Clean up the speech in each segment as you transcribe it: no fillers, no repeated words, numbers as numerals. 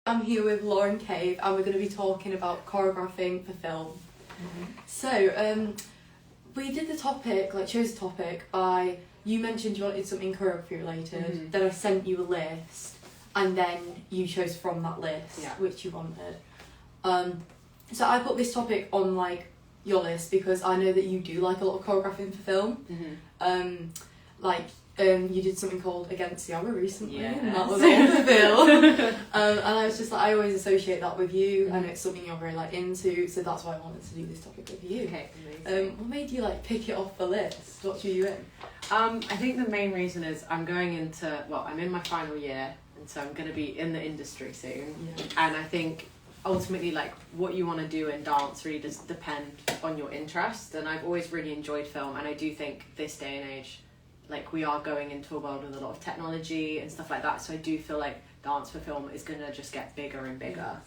I'm here with Lauren Cave and we're going to be talking about choreographing for film. So, we did the topic, chose the topic by, you mentioned you wanted something choreography related, then I sent you a list and then you chose from that list which you wanted. So I put this topic on your list because I know that you do like a lot of choreographing for film. You did something called Against the Hour recently, and that was on the bill. And I was just I always associate that with you, and it's something you're very into, so that's why I wanted to do this topic with you. Okay, amazing. What made you pick it off the list? What drew you in? I think the main reason is I'm going into, I'm in my final year, and so I'm going to be in the industry soon. And I think ultimately what you want to do in dance really does depend on your interest, and I've always really enjoyed film, and I do think this day and age we are going into a world with a lot of technology and stuff like that, so I do feel like dance for film is going to just get bigger and bigger.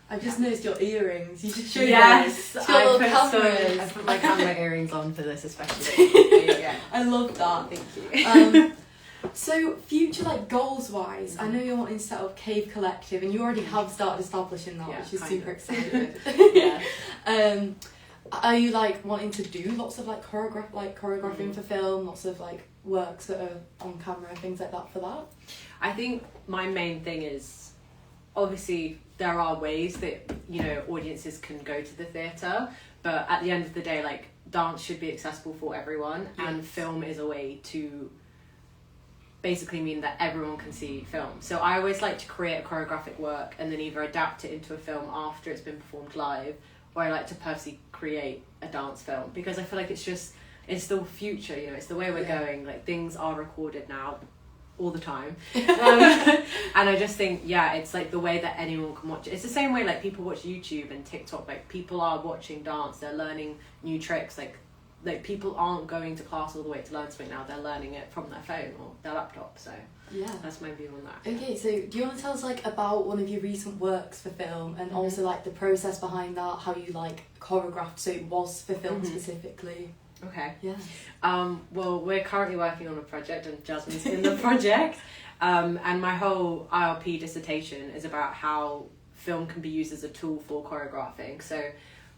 I've just noticed your earrings. You should show Yes, I put my camera earrings on for this especially. I love that. Thank you. So future goals wise, I know you're wanting to set up Cave Collective and you already have started establishing that, which is super exciting. Are you wanting to do lots of choreographing for film, lots of works that are on camera, things like that for that? I think my main thing is, obviously there are ways that audiences can go to the theatre, but at the end of the day dance should be accessible for everyone, and film is a way to basically mean that everyone can see film. So I always like to create a choreographic work and then either adapt it into a film after it's been performed live, or I like to personally create a dance film, because I feel like it's the future, it's the way we're going. Things are recorded now all the time. And I just think, it's the way that anyone can watch it. It's the same way people watch YouTube and TikTok. People are watching dance, they're learning new tricks. People aren't going to class all the way to learn something now, they're learning it from their phone or their laptop. So that's my view on that. Okay, so do you want to tell us about one of your recent works for film, and also the process behind that, how you choreographed so it was for film specifically? Okay. Yeah. Well, we're currently working on a project, and Jasmine's in the project. And my whole IRP dissertation is about how film can be used as a tool for choreographing. So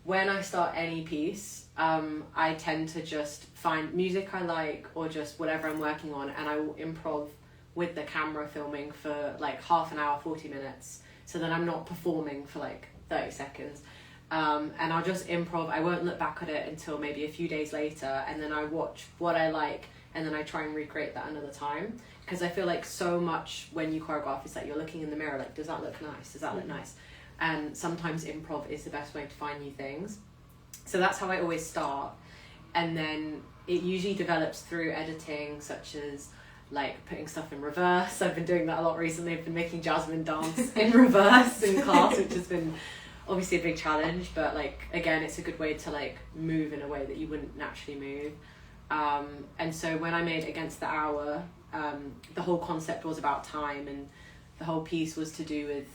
when I start any piece, I tend to just find music I like, or just whatever I'm working on, and I will improv with the camera filming for half an hour, 40 minutes. So then I'm not performing for 30 seconds. And I'll just improv. I won't look back at it until maybe a few days later, and then I watch what I like, and then I try and recreate that another time. Because I feel so much when you choreograph is you're looking in the mirror, does that look nice? Does that look nice? And sometimes improv is the best way to find new things. So that's how I always start. And then it usually develops through editing, such as putting stuff in reverse. I've been doing that a lot recently. I've been making Jasmine dance in reverse in class, which has been obviously a big challenge, but again, it's a good way to move in a way that you wouldn't naturally move. And so when I made Against the Hour, the whole concept was about time, and the whole piece was to do with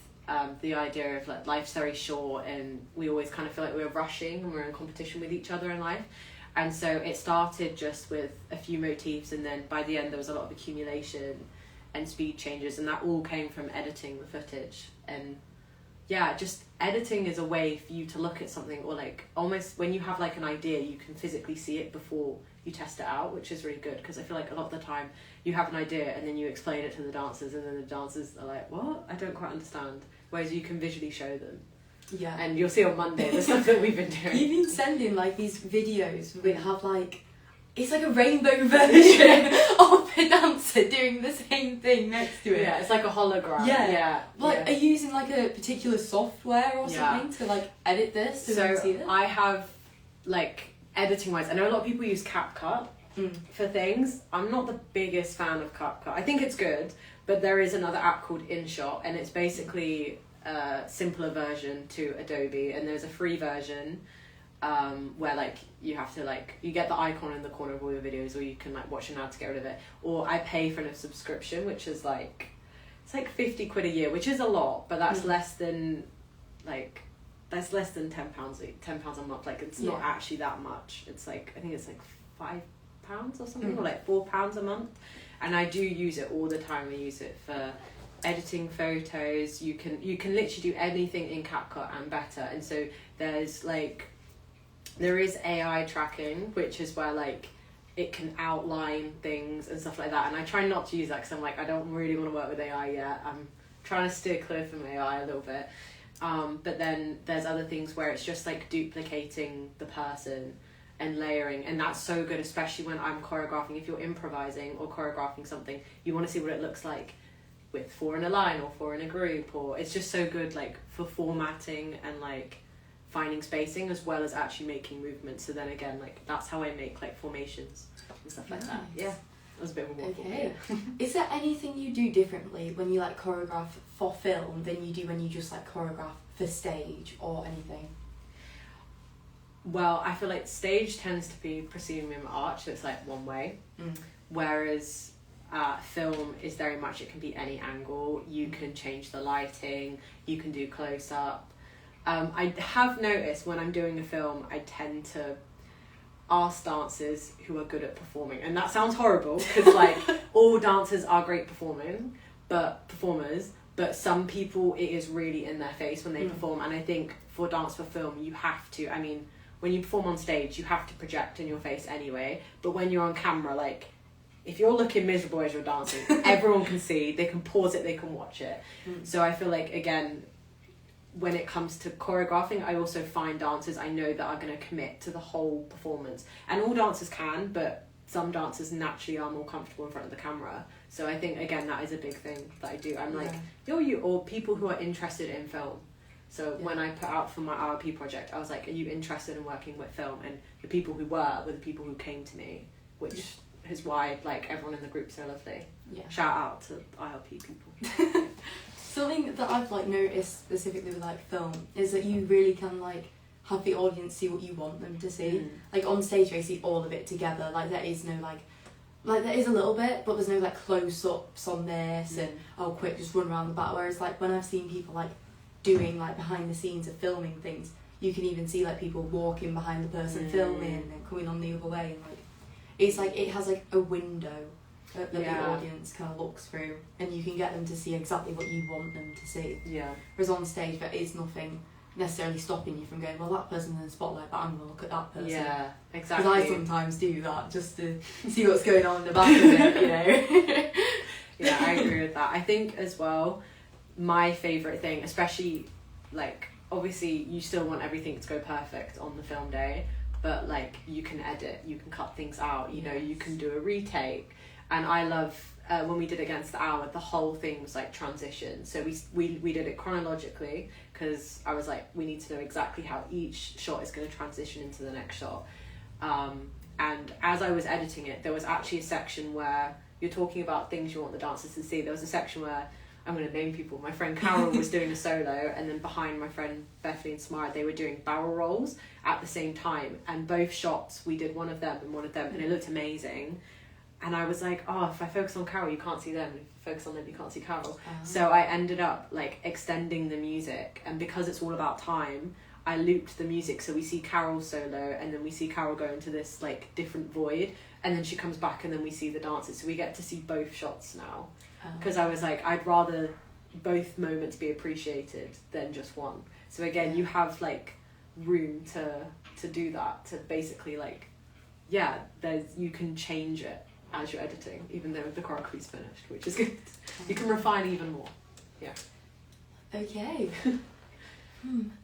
the idea of life's very short, and we always kind of feel we're rushing and we're in competition with each other in life. And so it started just with a few motifs, and then by the end there was a lot of accumulation and speed changes, and that all came from editing the footage. And just editing is a way for you to look at something, or almost when you have an idea, you can physically see it before you test it out, which is really good, because I feel a lot of the time you have an idea and then you explain it to the dancers, and then the dancers are what? I don't quite understand. Whereas you can visually show them. Yeah. And you'll see on Monday the stuff that we've been doing. You've been sending these videos that have it's a rainbow version of a dancer doing the same thing next to it. Yeah, it's a hologram. Yeah. Are you using a particular software or something to edit this? So see this? I have editing wise, I know a lot of people use CapCut for things. I'm not the biggest fan of CapCut. I think it's good, but there is another app called InShot, and it's basically a simpler version to Adobe, and there's a free version where you have to you get the icon in the corner of all your videos, or you can watch an ad to get rid of it, or I pay for a subscription, which is it's 50 quid a year, which is a lot, but that's less than that's less than £10 a month. It's not actually that much. It's I think it's £5 or something, or £4 a month. And I do use it all the time. I use it for editing photos. You can literally do anything in CapCut and better. And so there is AI tracking, which is where like it can outline things and stuff like that. And I try not to use that because I'm like, I don't really want to work with AI yet. I'm trying to steer clear from AI a little bit. But then there's other things where it's just like duplicating the person and layering, and that's so good, especially when I'm choreographing. If you're improvising or choreographing something, you want to see what it looks like with 4 in a line or 4 in a group, or it's just so good like for formatting and like finding spacing as well as actually making movements. So then again, like that's how I make like formations and stuff like that. Yeah, that was a bit of a waffle. Okay. Is there anything you do differently when you like choreograph for film than you do when you just like choreograph for stage or anything? Well, I feel like stage tends to be proscenium arch, so it's like one way, whereas film is very much, it can be any angle. You can change the lighting, you can do close up. I have noticed when I'm doing a film, I tend to ask dancers who are good at performing, and that sounds horrible because like all dancers are great performers, but some people it is really in their face when they perform. And I think for dance for film, you have to, I mean, when you perform on stage, you have to project in your face anyway, but when you're on camera, like if you're looking miserable as you're dancing, everyone can see, they can pause it, they can watch it. So I feel like, again, when it comes to choreographing, I also find dancers I know that are going to commit to the whole performance, and all dancers can, but some dancers naturally are more comfortable in front of the camera. So I think, again, that is a big thing that I do. I'm like, or people who are interested in film. So when I put out for my RLP project, I was like, are you interested in working with film? And the people who were the people who came to me, which is why like everyone in the group's so lovely. Yeah. Shout out to ILP people. Something that I've like noticed specifically with like film is that you really can like have the audience see what you want them to see. Like on stage they see all of it together. Like there is no like there is a little bit, but there's no like close ups on this and quick just run around the back. Whereas like when I've seen people like doing like behind the scenes of filming things, you can even see like people walking behind the person filming and coming on the other way, and like it's like it has like a window that the audience kind of looks through, and you can get them to see exactly what you want them to see. Yeah. Whereas on stage there is nothing necessarily stopping you from going, well, that person's in the spotlight, but I'm gonna look at that person. Yeah, exactly. Because I sometimes do that just to see what's going on in the back of it, you know. Yeah, I agree with that. I think as well, my favourite thing, especially like obviously you still want everything to go perfect on the film day, but like you can edit, you can cut things out, you know, you can do a retake. And I love when we did Against the Hour, the whole thing was like transition. So we did it chronologically because I was like, we need to know exactly how each shot is going to transition into the next shot. And as I was editing it, there was actually a section where you're talking about things you want the dancers to see. There was a section where, I'm going to name people, my friend Carol was doing a solo, and then behind my friend Bethany and Smart, they were doing barrel rolls at the same time. And both shots, we did one of them, and it looked amazing. And I was like, oh, if I focus on Carol, you can't see them. If you focus on them, you can't see Carol. So I ended up like extending the music. And because it's all about time, I looped the music. So we see Carol solo, and then we see Carol go into this like different void. And then she comes back, and then we see the dancers. So we get to see both shots now. Because I was like, I'd rather both moments be appreciated than just one. So again, you have like room to do that, to basically like, you can change it as you're editing, even though the choreography's finished, which is good. You can refine even more. Yeah. Okay.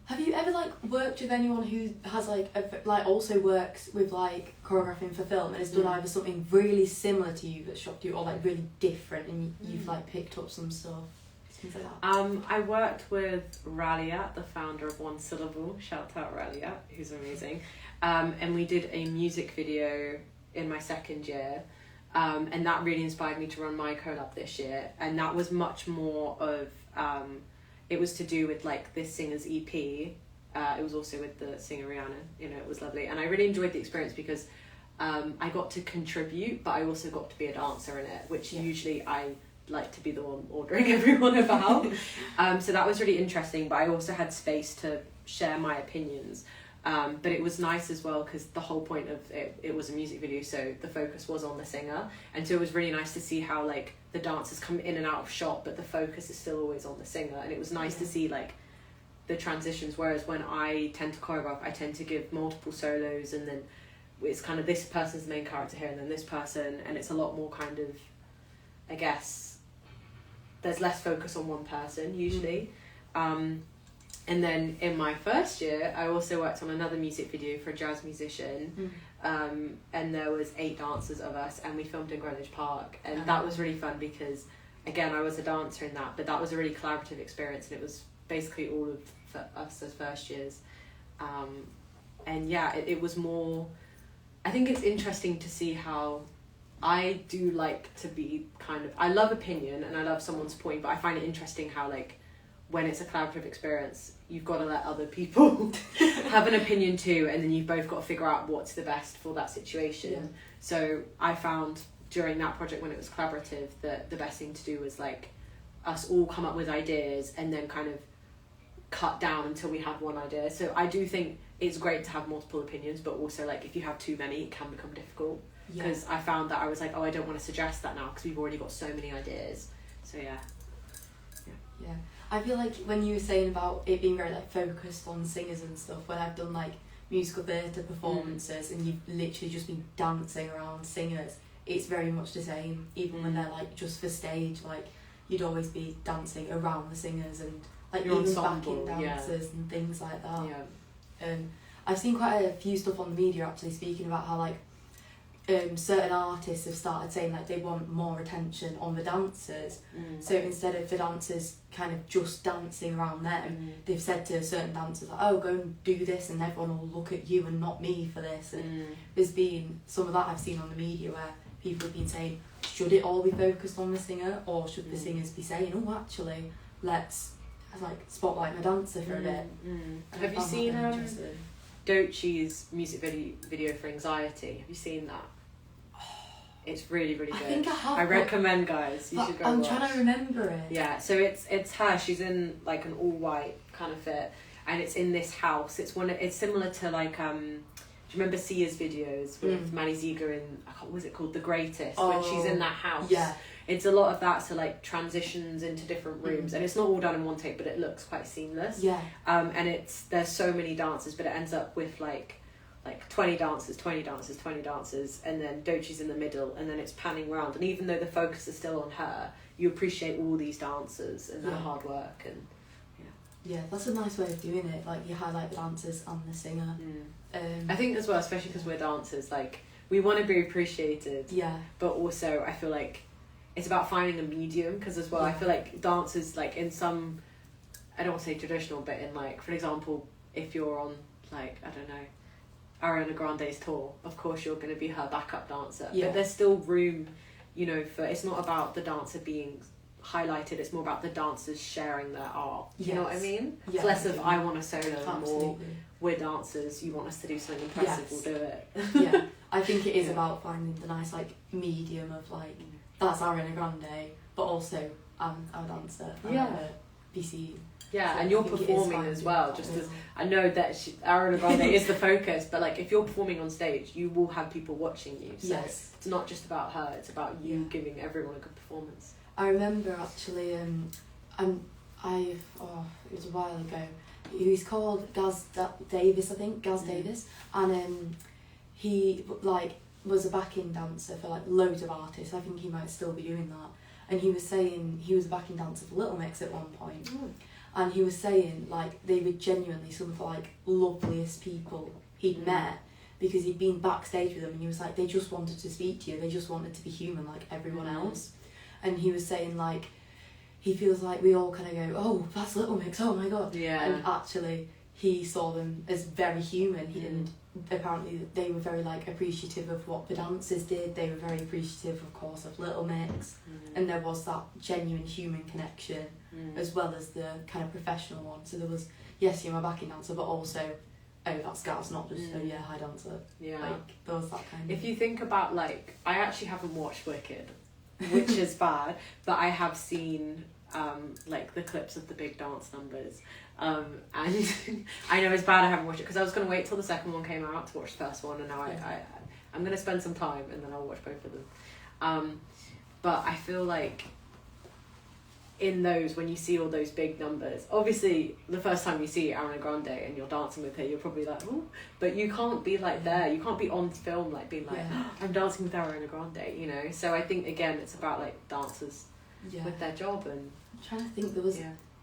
Have you ever like worked with anyone who has like also works with like choreographing for film and has done either something really similar to you that shocked you, or like really different, and you've like picked up some stuff, things like that? I worked with Ralia, the founder of One Syllable. Shout out Ralia, who's amazing. And we did a music video in my second year. And that really inspired me to run my collab this year, and that was much more of it was to do with like this singer's EP. It was also with the singer Rihanna, you know, it was lovely, and I really enjoyed the experience because I got to contribute, but I also got to be a dancer in it, which usually I like to be the one ordering everyone about. So that was really interesting, but I also had space to share my opinions. But it was nice as well because the whole point of it was a music video, so the focus was on the singer, and so it was really nice to see how like the dancers come in and out of shot, but the focus is still always on the singer. And it was nice to see like the transitions, whereas when I tend to choreograph, I tend to give multiple solos, and then it's kind of this person's the main character here and then this person, and it's a lot more kind of, I guess, there's less focus on one person usually. And then in my first year, I also worked on another music video for a jazz musician, and there was 8 dancers of us, and we filmed in Greenwich Park, and that was really fun because, again, I was a dancer in that, but that was a really collaborative experience, and it was basically all of us as first years. And yeah, it was more, I think it's interesting to see how I do like to be kind of, I love opinion and I love someone's point, but I find it interesting how like when it's a collaborative experience, you've got to let other people have an opinion too, and then you've both got to figure out what's the best for that situation. Yeah. So I found during that project when it was collaborative that the best thing to do was like us all come up with ideas and then kind of cut down until we had one idea. So I do think it's great to have multiple opinions, but also like if you have too many, it can become difficult. Because I found that I was like, oh, I don't want to suggest that now because we've already got so many ideas. So yeah. I feel like when you were saying about it being very like focused on singers and stuff, when I've done like musical theatre performances and you've literally just been dancing around singers, it's very much the same. Even when they're like just for stage, like you'd always be dancing around the singers and like your even ensemble, backing dancers and things like that. Yeah. I've seen quite a few stuff on the media actually speaking about how like certain artists have started saying like they want more attention on the dancers. So instead of the dancers kind of just dancing around them, they've said to certain dancers like, oh, go and do this and everyone will look at you and not me for this. And there's been some of that I've seen on the media where people have been saying, should it all be focused on the singer, or should the singers be saying, oh, actually let's like spotlight my dancer for a bit. Have you seen Dochi's music video for Anxiety? Have you seen that? It's really, really good. I think I have. I recommend, guys. You should go I'm watch. trying to remember it. Yeah, so it's her. She's in like an all white kind of fit, and it's in this house. It's similar to like do you remember Sia's videos with Manny Ziegler in what was it called, The Greatest, when she's in that house? Yeah. It's a lot of that, so like transitions into different rooms, and it's not all done in one take, but it looks quite seamless. Yeah. And there's so many dancers, but it ends up with like 20 dancers, and then Dochi's in the middle, and then it's panning around, and even though the focus is still on her, you appreciate all these dancers and their hard work. And yeah, that's a nice way of doing it, like you highlight the dancers and the singer. I think as well, especially because we're dancers, like we want to be appreciated, but also I feel like it's about finding a medium, because as well I feel like dancers, like in some, I don't want to say traditional, but in like, for example, if you're on like, I don't know, Ariana Grande's tour, of course you're going to be her backup dancer, but there's still room, you know, for, it's not about the dancer being highlighted, it's more about the dancers sharing their art. You know what I mean? It's less of I want a solo, and more we're dancers, you want us to do something impressive, we'll do it. I think it is about finding the nice like medium of like, that's Ariana Grande, but also I'm a dancer, be seen. Yeah, so and you're performing as well, just as I know that Ariana Grande is the focus, but like if you're performing on stage, you will have people watching you, so it's not just about her, it's about you giving everyone a good performance. I remember actually, it was a while ago, he's called Gaz Davis, I think, Davis, and he like was a backing dancer for like loads of artists. I think he might still be doing that, and he was saying he was a backing dancer for Little Mix at one point. And he was saying like they were genuinely some of the like loveliest people he'd met, because he'd been backstage with them, and he was like, they just wanted to speak to you, they just wanted to be human like everyone else. And he was saying like he feels like we all kind of go, oh, that's Little Mix, oh my god, and actually he saw them as very human. He didn't, apparently they were very like appreciative of what the dancers did, they were very appreciative of course of Little Mix, and there was that genuine human connection as well as the kind of professional one. So there was, yes, you're my backing dancer, but also, oh, that's Gaz, not just hi dancer. Like there was that kind of. If you think about like, I actually haven't watched Wicked, which is bad, but I have seen like the clips of the big dance numbers, and I know it's bad I haven't watched it, because I was going to wait till the second one came out to watch the first one, and now I'm going to spend some time and then I'll watch both of them. But I feel like in those, when you see all those big numbers, obviously the first time you see Ariana Grande and you're dancing with her, you're probably like, oh, but you can't be like there. You can't be on film like being like, oh, I'm dancing with Ariana Grande, you know. So I think again, it's about like dancers with their job. And I'm trying to think,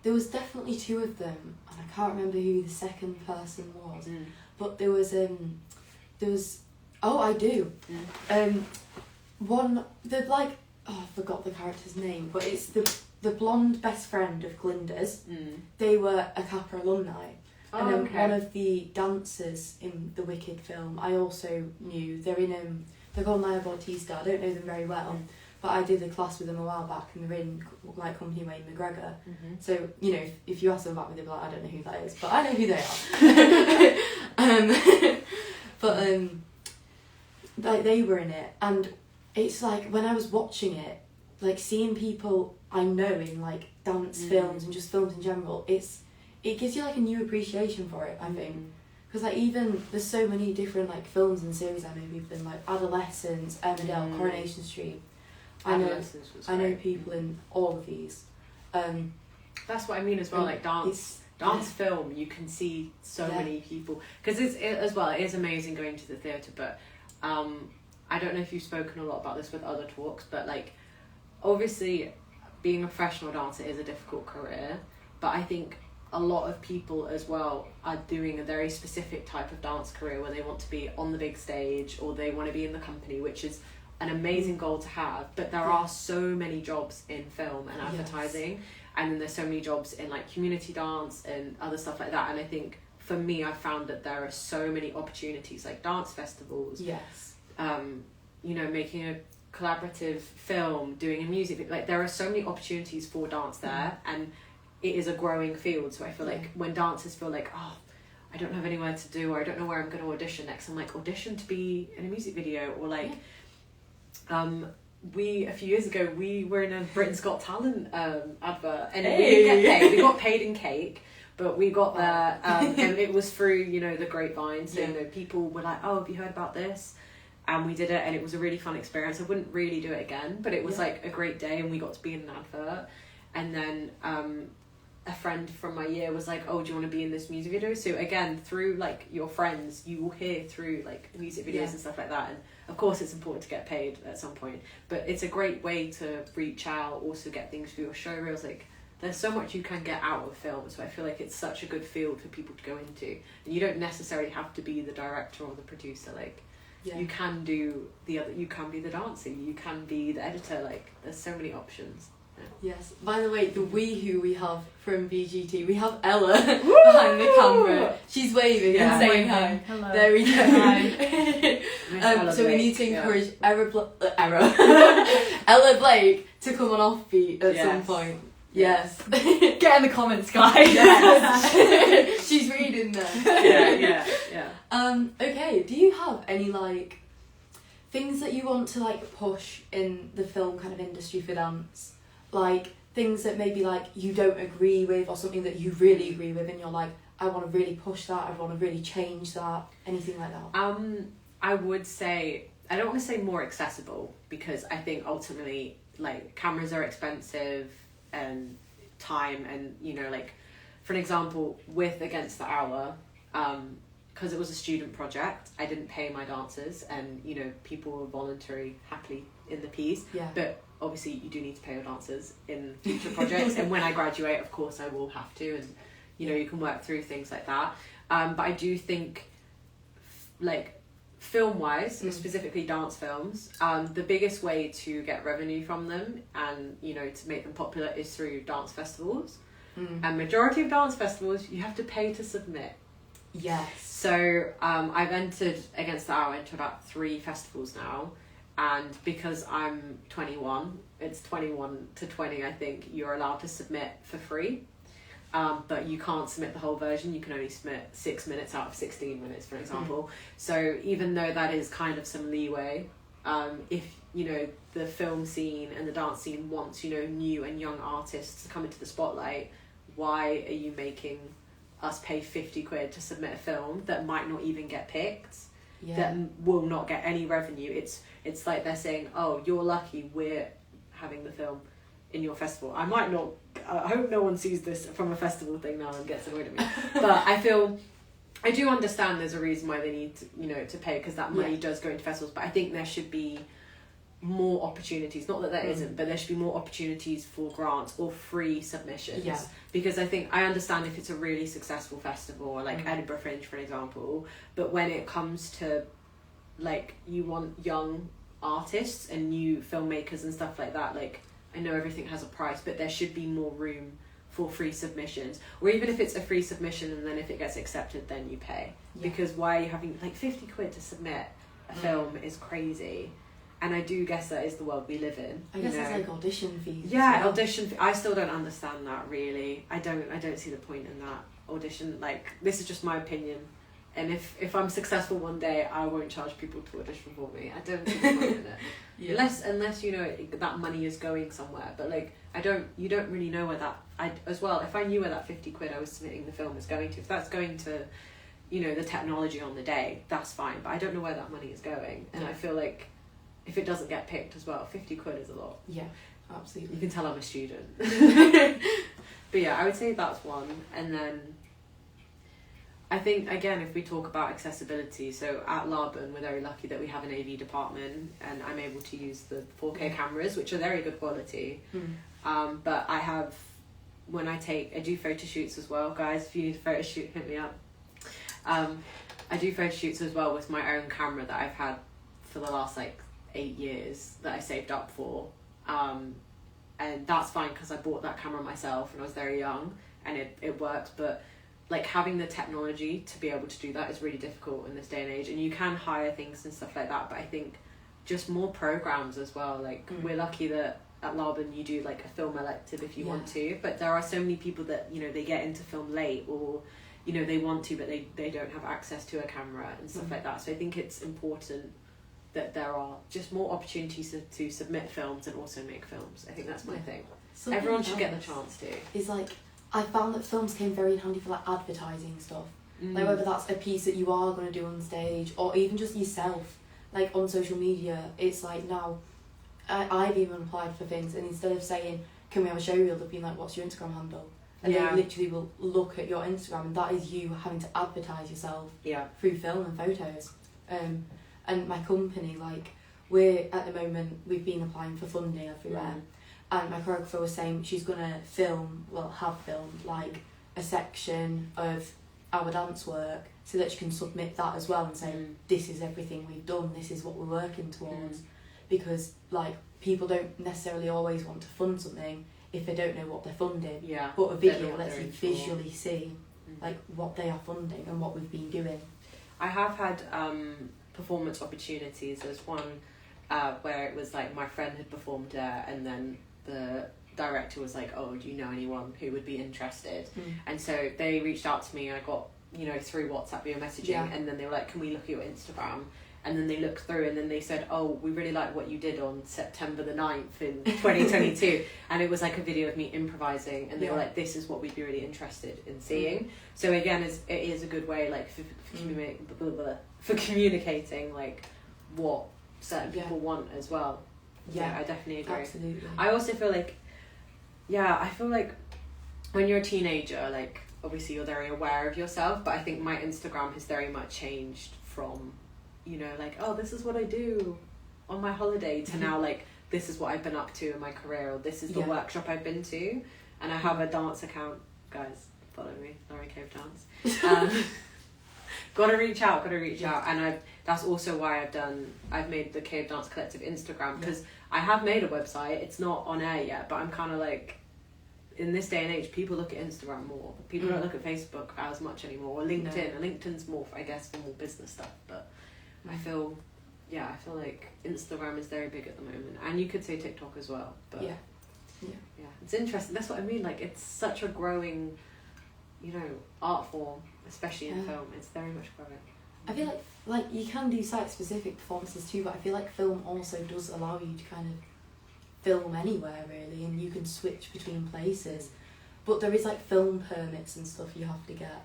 there was definitely two of them, and I can't remember who the second person was. But there was oh, I do. One, I forgot the character's name, but it's the blonde best friend of Glinda's. They were a Kappa alumni. And then one of the dancers in the Wicked film, I also knew. They're called Naya Bautista. I don't know them very well, but I did a class with them a while back, and they're in like company Wayne McGregor. So, you know, if you ask them about me, they'll be like, I don't know who that is, but I know who they are. Like they were in it, and it's like when I was watching it, like seeing people I know in like dance films and just films in general, it gives you like a new appreciation for it, I think. Because like even there's so many different like films and series I know people in, like Adolescence, Emmerdale, Coronation Street. I know people in all of these. That's what I mean as well, like dance film, you can see so many people, because it is amazing going to the theatre, but I don't know if you've spoken a lot about this with other talks, but like obviously being a professional dancer is a difficult career, but I think a lot of people as well are doing a very specific type of dance career where they want to be on the big stage, or they want to be in the company, which is an amazing goal to have, but there are so many jobs in film and advertising, and then there's so many jobs in like community dance and other stuff like that. And I think for me, I found that there are so many opportunities, like dance festivals, you know, making a collaborative film, doing a music video, like there are so many opportunities for dance there, and it is a growing field. So I feel like when dancers feel like, oh, I don't have anywhere to do, or I don't know where I'm going to audition next, I'm like, audition to be in a music video, or like a few years ago we were in a Britain's Got Talent advert, and we didn't get paid. We got paid in cake, but we got there and it was through, you know, the grapevine. So you know, people were like, oh, have you heard about this? And we did it, and it was a really fun experience. I wouldn't really do it again, but it was like a great day, and we got to be in an advert. And then a friend from my year was like, oh, do you want to be in this music video? So again, through like your friends, you will hear through like music videos and stuff like that. And of course it's important to get paid at some point, but it's a great way to reach out, also get things for your show reels. Like there's so much you can get out of film, so I feel like it's such a good field for people to go into. And you don't necessarily have to be the director or the producer. Like you can do you can be the dancer, you can be the editor. Like there's so many options. Yes. By the way, the who we have from VGT, we have Ella behind the camera. She's waving and saying hi. Hello. There we go. Hi. So we need to encourage Ella Blake to come on Offbeat at some point. Yes. Get in the comments, guys. Yes. She's reading there. Yeah. Okay. Do you have any like things that you want to like push in the film kind of industry for dance? Like things that maybe like you don't agree with, or something that you really agree with, and you're like, I want to really push that, I want to really change that, anything like that? I would say, I don't want to say more accessible, because I think ultimately like cameras are expensive, and time, and you know, like for an example with Against the Hour, because it was a student project, I didn't pay my dancers, and you know, people were voluntary happily in the piece, but obviously you do need to pay your dancers in future projects. And when I graduate, of course I will have to, and you know, you can work through things like that, but I do think like film wise, specifically dance films, the biggest way to get revenue from them, and you know, to make them popular, is through dance festivals. And majority of dance festivals you have to pay to submit. Yes. So I've entered Against the Hour into about 3 festivals now, and because I'm 21, it's 21 to 20, I think, you're allowed to submit for free, but you can't submit the whole version. You can only submit 6 minutes out of 16 minutes, for example. So even though that is kind of some leeway, if you know, the film scene and the dance scene wants, you know, new and young artists to come into the spotlight, why are you making us pay 50 quid to submit a film that might not even get picked, that will not get any revenue? It's like they're saying, oh, you're lucky, we're having the film in your festival. I might not, I hope no one sees this from a festival thing now and gets annoyed at me, but I do understand there's a reason why they need to, you know, to pay, because that money does go into festivals, but I think there should be more opportunities, not that there isn't, but there should be more opportunities for grants or free submissions, because I understand if it's a really successful festival, like Edinburgh Fringe for example, but when it comes to like you want young artists and new filmmakers and stuff like that, like I know everything has a price, but there should be more room for free submissions, or even if it's a free submission and then if it gets accepted then you pay, because why are you having like 50 quid to submit a film is crazy. And I do guess that is the world we live in. I guess it's like audition fees. Yeah, audition. I still don't understand that really. I don't see the point in that audition. Like, this is just my opinion. And if I'm successful one day, I won't charge people to audition for me. I don't see the point in it. Unless you know that money is going somewhere. But like, you don't really know where that. As well, if I knew where that 50 quid I was submitting the film is going to, if that's going to, you know, the technology on the day, that's fine. But I don't know where that money is going, and I feel like, if it doesn't get picked as well, 50 quid is a lot. Yeah, absolutely. You can tell I'm a student. But yeah, I would say that's one. And then I think, again, if we talk about accessibility, so at Laban, we're very lucky that we have an AV department and I'm able to use the 4K cameras, which are very good quality. But when I do photo shoots as well, guys, if you need a photo shoot, hit me up. I do photo shoots as well with my own camera that I've had for the last 8 years that I saved up for, and that's fine because I bought that camera myself when I was very young and it works, but like having the technology to be able to do that is really difficult in this day and age, and you can hire things and stuff like that, but I think just more programs as well, like we're lucky that at Laban you do like a film elective if you want to, but there are so many people that, you know, they get into film late, or you know, they want to but they don't have access to a camera and stuff like that, so I think it's important that there are just more opportunities to submit films and also make films. I think that's my thing. Something everyone should get the chance to. It's like, I found that films came very in handy for like advertising stuff. Like whether that's a piece that you are going to do on stage or even just yourself, like on social media. It's like now, I've even applied for things, and instead of saying, can we have a show reel, they've been like, what's your Instagram handle? And they literally will look at your Instagram, and that is you having to advertise yourself through film and photos. And my company, like, we're at the moment, we've been applying for funding everywhere, and my choreographer was saying she's gonna have filmed like a section of our dance work so that she can submit that as well and say, this is everything we've done, this is what we're working towards, because like people don't necessarily always want to fund something if they don't know what they're funding, but a video lets you visually see like what they are funding and what we've been doing. I have had performance opportunities. There's one where it was like my friend had performed there, and then the director was like, oh, do you know anyone who would be interested? And so they reached out to me, and I got, you know, through WhatsApp video messaging, and then they were like, can we look at your Instagram? And then they looked through, and then they said, oh, we really like what you did on September the 9th in 2022. And it was like a video of me improvising, and they were like, this is what we'd be really interested in seeing. So again, it is a good way, like, for communicating like what certain people want as well. I definitely agree. Absolutely. I also feel like when you're a teenager, like obviously you're very aware of yourself, but I think my Instagram has very much changed from, you know, like, oh, this is what I do on my holiday, to now like, this is what I've been up to in my career, or this is the workshop I've been to. And I have a dance account, guys, follow me, Laurie Cave Dance. Gotta reach out, and that's also why I've made the Cave Dance Collective Instagram, because I have made a website. It's not on air yet, but I'm kind of like, in this day and age, people look at Instagram more. People don't look at Facebook as much anymore, or LinkedIn. And LinkedIn's more, I guess, for more business stuff. But I feel like Instagram is very big at the moment, and you could say TikTok as well. But it's interesting. That's what I mean. Like, it's such a growing, you know, art form, especially in film. It's very much growing. I feel like you can do site-specific performances too, but I feel like film also does allow you to kind of film anywhere really, and you can switch between places. But there is like film permits and stuff you have to get.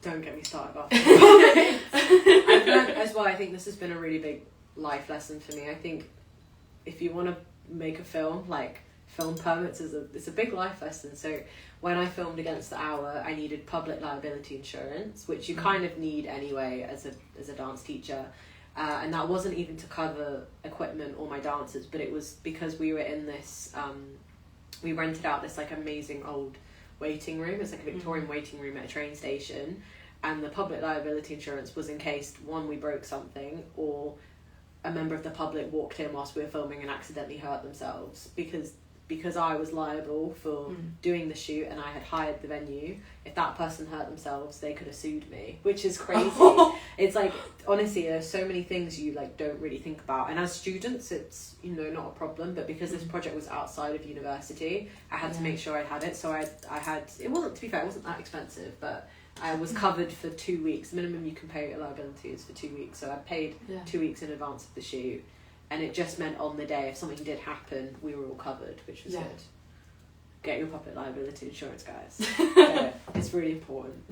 Don't get me started about that. I've learned as well, I think this has been a really big life lesson for me. I think if you want to make a film, like film permits it's a big life lesson. So when I filmed Against the Hour, I needed public liability insurance, which you kind of need anyway as a dance teacher. And that wasn't even to cover equipment or my dancers, but it was because we were in this, we rented out this like amazing old waiting room. It's like a Victorian waiting room at a train station. And the public liability insurance was in case, one, we broke something, or a member of the public walked in whilst we were filming and accidentally hurt themselves. Because I was liable for doing the shoot and I had hired the venue, if that person hurt themselves, they could have sued me, which is crazy. It's like, honestly, there's so many things you like don't really think about. And as students, it's, you know, not a problem, but because this project was outside of university, I had to make sure I had it. So I had, it wasn't, to be fair, it wasn't that expensive, but I was covered for 2 weeks. The minimum you can pay your liability is for 2 weeks. So I paid 2 weeks in advance of the shoot. And it just meant on the day, if something did happen, we were all covered, which was good. Get your public liability insurance, guys. It's really important.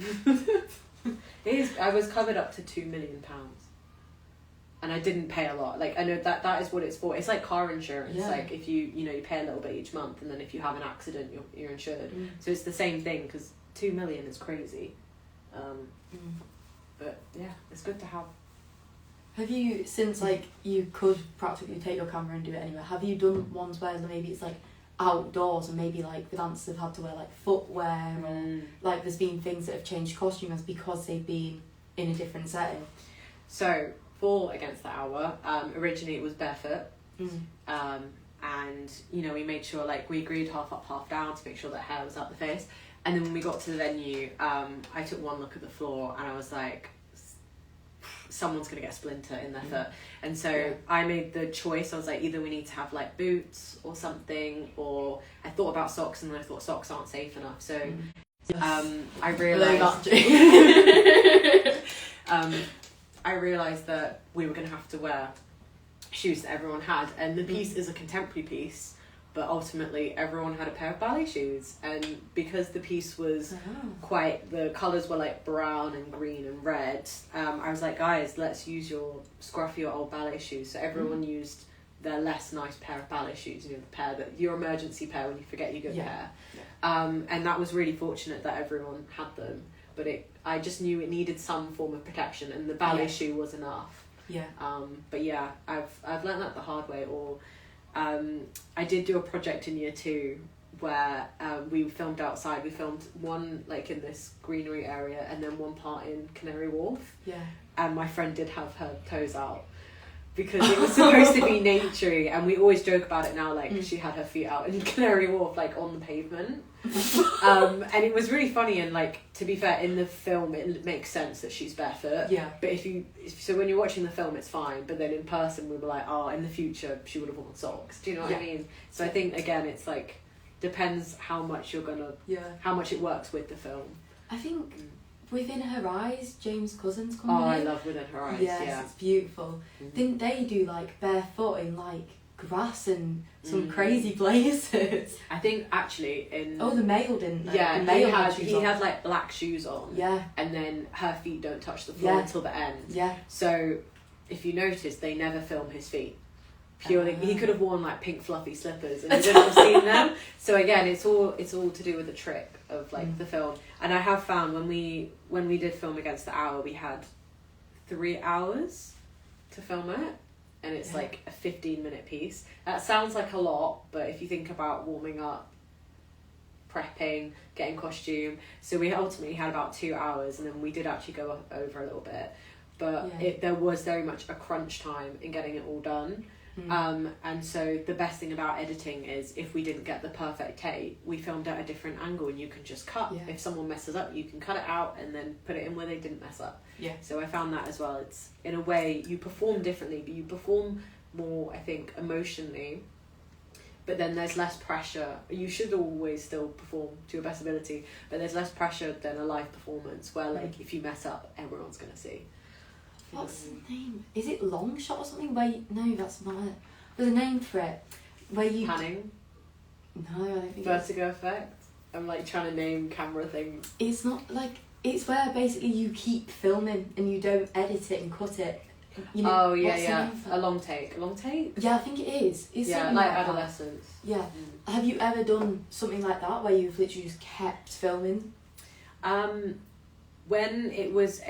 It is. I was covered up to £2 million. And I didn't pay a lot. Like, I know that is what it's for. It's like car insurance. Yeah. Like, if you pay a little bit each month, and then if you have an accident, you're insured. So it's the same thing, because $2 million is crazy. But yeah, it's good to have. Have you, since like you could practically take your camera and do it anywhere, have you done ones where maybe it's like outdoors and maybe like the dancers have had to wear like footwear or like there's been things that have changed costumes because they've been in a different setting? So for Against the Hour, originally it was barefoot. And you know, we made sure, like, we agreed half up, half down to make sure that hair was out the face. And then when we got to the venue, I took one look at the floor and I was like, someone's gonna get a splinter in their foot. And so I made the choice. I was like, either we need to have like boots or something, or I thought about socks, and then I thought socks aren't safe enough. So I realized that we were gonna have to wear shoes that everyone had, and the piece is a contemporary piece, but ultimately everyone had a pair of ballet shoes. And because the piece was quite, the colours were like brown and green and red, I was like, guys, let's use your scruffy or old ballet shoes. So everyone used their less nice pair of ballet shoes, you know, the pair that, your emergency pair when you forget your good pair. And that was really fortunate that everyone had them, but I just knew it needed some form of protection, and the ballet shoe was enough. But yeah, I've learned that the hard way. Or I did do a project in year 2 where we filmed outside. We filmed one like in this greenery area, and then one part in Canary Wharf. And my friend did have her toes out because it was supposed to be naturey, and we always joke about it now, like she had her feet out in Canary Wharf, like on the pavement. And it was really funny, and like, to be fair, in the film it makes sense that she's barefoot, but so when you're watching the film it's fine, but then in person we were like, oh, in the future she would have worn socks. Do you know what I mean? So I think again it's like, depends how much you're gonna how much it works with the film. I think Within Her Eyes, James Cousin's coming in. I love Within Her Eyes. Yes, it's beautiful. Didn't they do like barefoot in like grass and some crazy places? I think actually in the male didn't they? Yeah, the male he had like black shoes on. Yeah. And then her feet don't touch the floor until the end. Yeah. So if you notice, they never film his feet. Purely, he could have worn like pink fluffy slippers and you wouldn't have seen them. So again, it's all to do with the trick of like the film. And I have found when we did film Against the Hour, we had 3 hours to film it, and it's like a 15-minute piece. That sounds like a lot, but if you think about warming up, prepping, getting costume, so we ultimately had about 2 hours, and then we did actually go over a little bit, but there was very much a crunch time in getting it all done. And so the best thing about editing is if we didn't get the perfect take, we filmed at a different angle, and you can just cut. If someone messes up, you can cut it out and then put it in where they didn't mess up. So I found that as well. It's, in a way, you perform differently, but you perform more, I think, emotionally, but then there's less pressure. You should always still perform to your best ability, but there's less pressure than a live performance where like if you mess up, everyone's gonna see. What's the name? Is it long shot or something? No, that's not it. There's a name for it. Where you... Panning? No, I don't think Vertigo effect? I'm like trying to name camera things. It's not like... It's where basically you keep filming and you don't edit it and cut it. You know, Oh yeah, what's the yeah. name for A it? long take. A long take. Yeah, I think it is. It's Yeah, something like that. adolescence. Yeah. Have you ever done something like that where you've literally just kept filming? When it was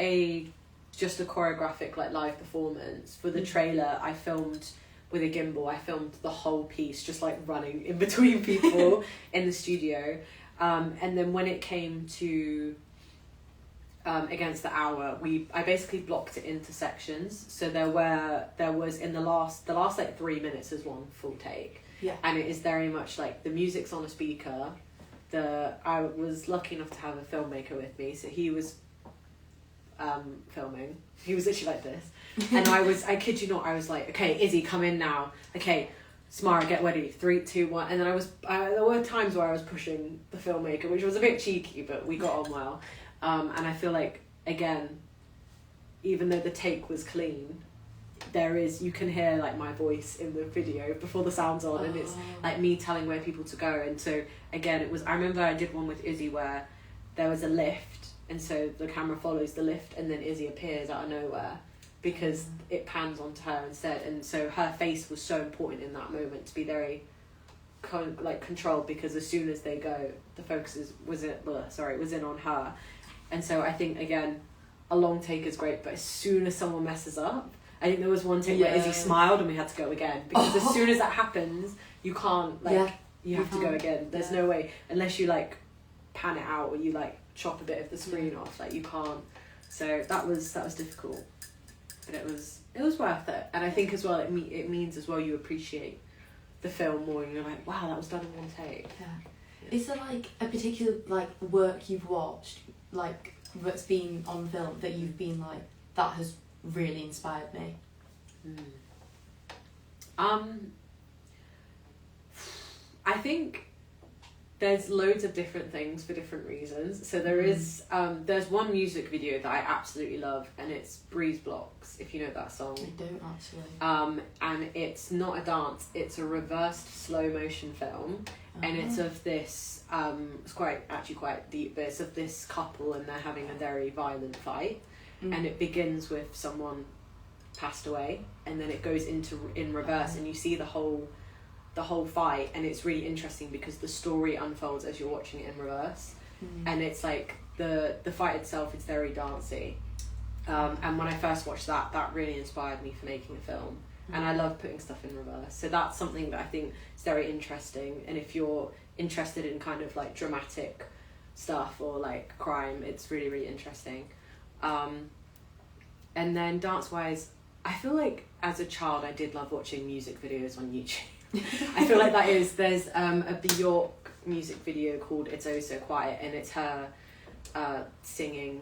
just a choreographic like live performance for the trailer, I filmed with a gimbal. I filmed the whole piece just like running in between people in the studio, and then when it came to Against the Hour, I basically blocked it into sections. So there was in the last like 3 minutes is one full take. Yeah. And it is very much like the music's on a speaker. I was lucky enough to have a filmmaker with me, so he was filming. He was literally like this. And I kid you not, I was like, okay, Izzy, come in now. Okay, Samara, get ready. 3, 2, 1. And then there were times where I was pushing the filmmaker, which was a bit cheeky, but we got on well. And I feel like, again, even though the take was clean, you can hear like my voice in the video before the sound's on, and it's like me telling where people to go. And so again, I remember I did one with Izzy where there was a lift, and so the camera follows the lift, and then Izzy appears out of nowhere because it pans onto her instead. And so her face was so important in that moment to be very controlled, because as soon as they go, the focus was in on her. And so I think, again, a long take is great, but as soon as someone messes up, I think there was one take where Izzy smiled and we had to go again, because as soon as that happens, you can't you have to go again. There's no way, unless you like pan it out or you like chop a bit of the screen off, like you can't. So that was difficult, but it was worth it. And I think as well it means as well you appreciate the film more, and you're like, wow, that was done in one take. Yeah. Is there like a particular like work you've watched like that's been on film that you've been like, that has really inspired me? I think there's loads of different things for different reasons. So there's one music video that I absolutely love, and it's Breeze Blocks, if you know that song. I don't actually. And it's not a dance, it's a reversed slow motion film. And it's of this, it's quite deep, but it's of this couple and they're having a very violent fight. And it begins with someone passed away, and then it goes in reverse, and you see the whole fight, and it's really interesting because the story unfolds as you're watching it in reverse. And it's like the fight itself is very dancey. And when I first watched that really inspired me for making a film. And I love putting stuff in reverse. So that's something that I think is very interesting. And if you're interested in kind of like dramatic stuff or like crime, it's really, really interesting. And then dance-wise, I feel like as a child I did love watching music videos on YouTube. I feel like there's a Bjork music video called It's Oh So Quiet, and it's her singing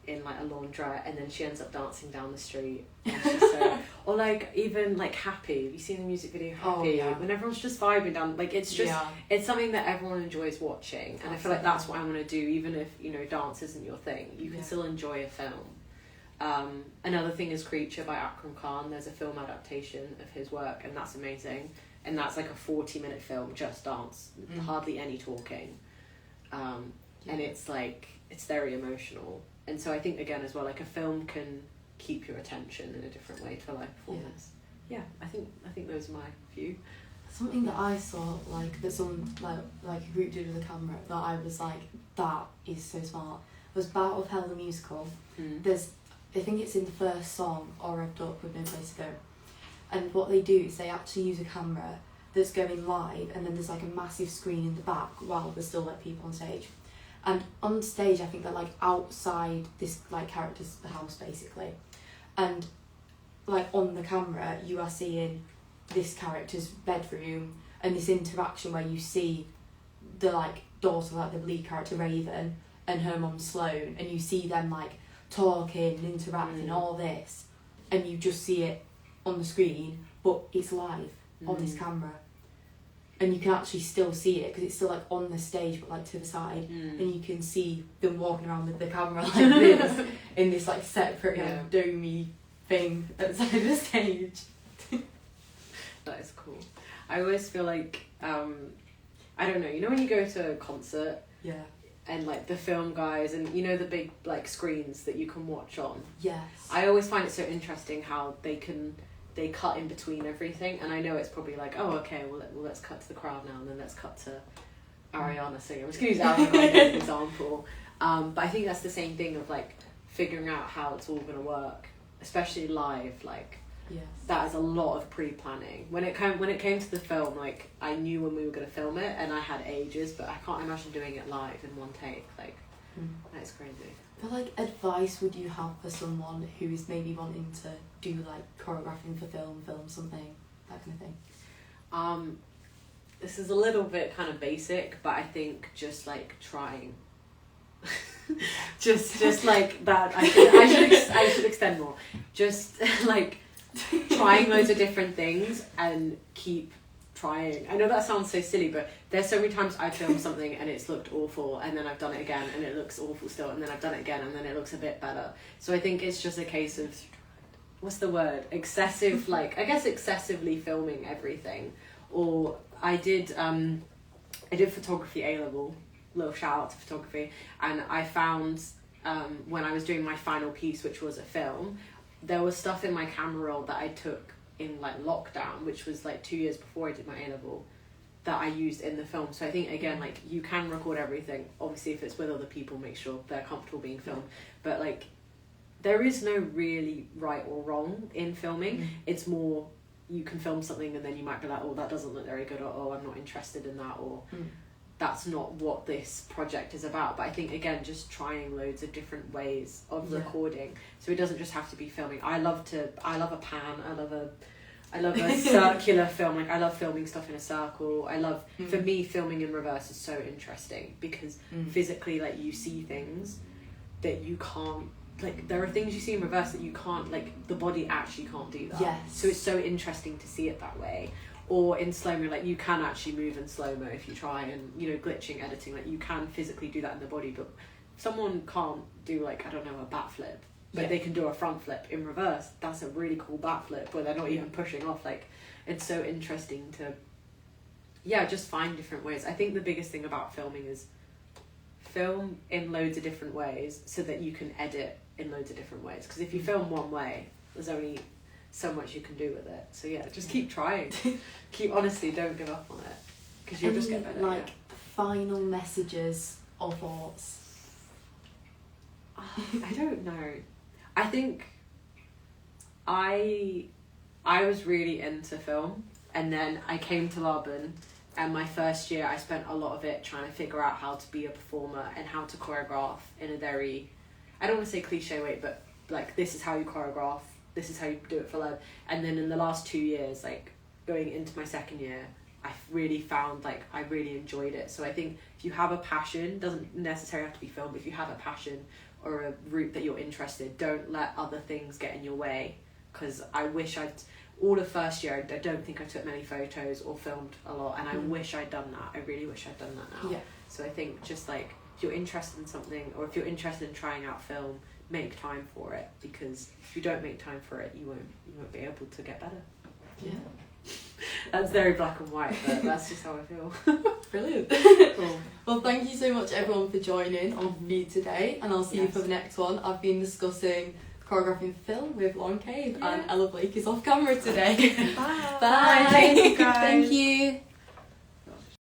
in like a laundrette, and then she ends up dancing down the street, and she's so, or like even like Happy. Have you seen the music video Happy? When everyone's just vibing down, like it's just it's something that everyone enjoys watching, and I feel like that's what I want to do. Even if dance isn't your thing, you can still enjoy a film. Another thing is Creature by Akram Khan. There's a film adaptation of his work, and that's amazing, and that's like a 40-minute film, just dance, hardly any talking, and it's like it's very emotional. And so I think, again, as well, like a film can keep your attention in a different way to a live performance. Yeah, I think those are my few. Something that I saw, like, that someone, like a group did with a camera, that I was like, that is so smart, was Battle of Hell the musical. I think it's in the first song, Or Revved Up with No Place to Go. And what they do is they actually use a camera that's going live, and then there's like a massive screen in the back while there's still like people on stage. And on stage, I think they're like outside this like character's house basically, and like on the camera you are seeing this character's bedroom and this interaction where you see the like daughter, like the lead character Raven, and her mum Sloane, and you see them like talking and interacting, all this, and you just see it on the screen, but it's live on this camera. And you can actually still see it because it's still like on the stage but like to the side, and you can see them walking around with the camera like this in this like separate like domey thing at the side of the stage. That is cool. I always feel like I don't know, when you go to a concert, and like the film guys, and you know the big like screens that you can watch on. Yes. I always find it so interesting how they cut in between everything, and I know it's probably like, oh, okay, well, let's cut to the crowd now, and then let's cut to Ariana singing. I'm just gonna use Ariana Grande as an example, but I think that's the same thing of like figuring out how it's all gonna work, especially live. Like, yes, that is a lot of pre-planning. When it came to the film, like I knew when we were gonna film it, and I had ages, but I can't imagine doing it live in one take. Like, that's crazy. What like advice would you have for someone who is maybe wanting to do like choreographing for film something, that kind of thing? This is a little bit kind of basic, but I think just like trying. just like that. I should extend more. Just like trying loads of different things and keep trying. I know that sounds so silly, but there's so many times I filmed something and it's looked awful, and then I've done it again and it looks awful still, and then I've done it again and then it looks a bit better. So I think it's just a case of, what's the word? Excessive, like, I guess excessively filming everything. Or I did photography A-level, little shout out to photography, and I found when I was doing my final piece, which was a film, there was stuff in my camera roll that I took in like lockdown, which was like 2 years before I did my A-level, that I used in the film. So I think again, like, you can record everything, obviously if it's with other people, make sure they're comfortable being filmed, but like there is no really right or wrong in filming. It's more, you can film something and then you might be like, oh, that doesn't look very good, or oh, I'm not interested in that, or that's not what this project is about. But I think again, just trying loads of different ways of recording, so it doesn't just have to be filming. I love a pan, I love a circular film. Like, I love filming stuff in a circle. I love, for me, filming in reverse is so interesting because physically, like, you see things that you can't, like, there are things you see in reverse that you can't, like, the body actually can't do that. Yes. So it's so interesting to see it that way. Or in slow-mo, like, you can actually move in slow-mo if you try, and, you know, glitching, editing, like, you can physically do that in the body, but someone can't do, like, I don't know, a backflip, but they can do a front flip in reverse. That's a really cool backflip where they're not even pushing off. Like, it's so interesting to, just find different ways. I think the biggest thing about filming is film in loads of different ways so that you can edit in loads of different ways. Because if you film one way, there's only so much you can do with it. So yeah, just keep trying. Honestly, don't give up on it, because you'll just get better. Like, final messages or thoughts? I don't know. I think I was really into film, and then I came to Laban, and my first year I spent a lot of it trying to figure out how to be a performer and how to choreograph in a very, I don't want to say cliche way, but like, this is how you choreograph, this is how you do it for live. And then in the last 2 years, like going into my second year, I really found like I really enjoyed it. So I think if you have a passion, doesn't necessarily have to be film, but if you have a passion or a route that you're interested, don't let other things get in your way. Because I wish all of first year, I don't think I took many photos or filmed a lot, and I wish I'd done that. I really wish I'd done that now. Yeah. So I think just like, if you're interested in something, or if you're interested in trying out film, make time for it, because if you don't make time for it, you won't be able to get better. Yeah. That's very black and white, but that's just how I feel. Brilliant. Cool. Well, thank you so much everyone for joining on me today, and I'll see you for the next one. I've been discussing choreographing film with Lauren Cave, and Ella Blake is off camera today. Bye. Bye. Thank you, guys. Thank you.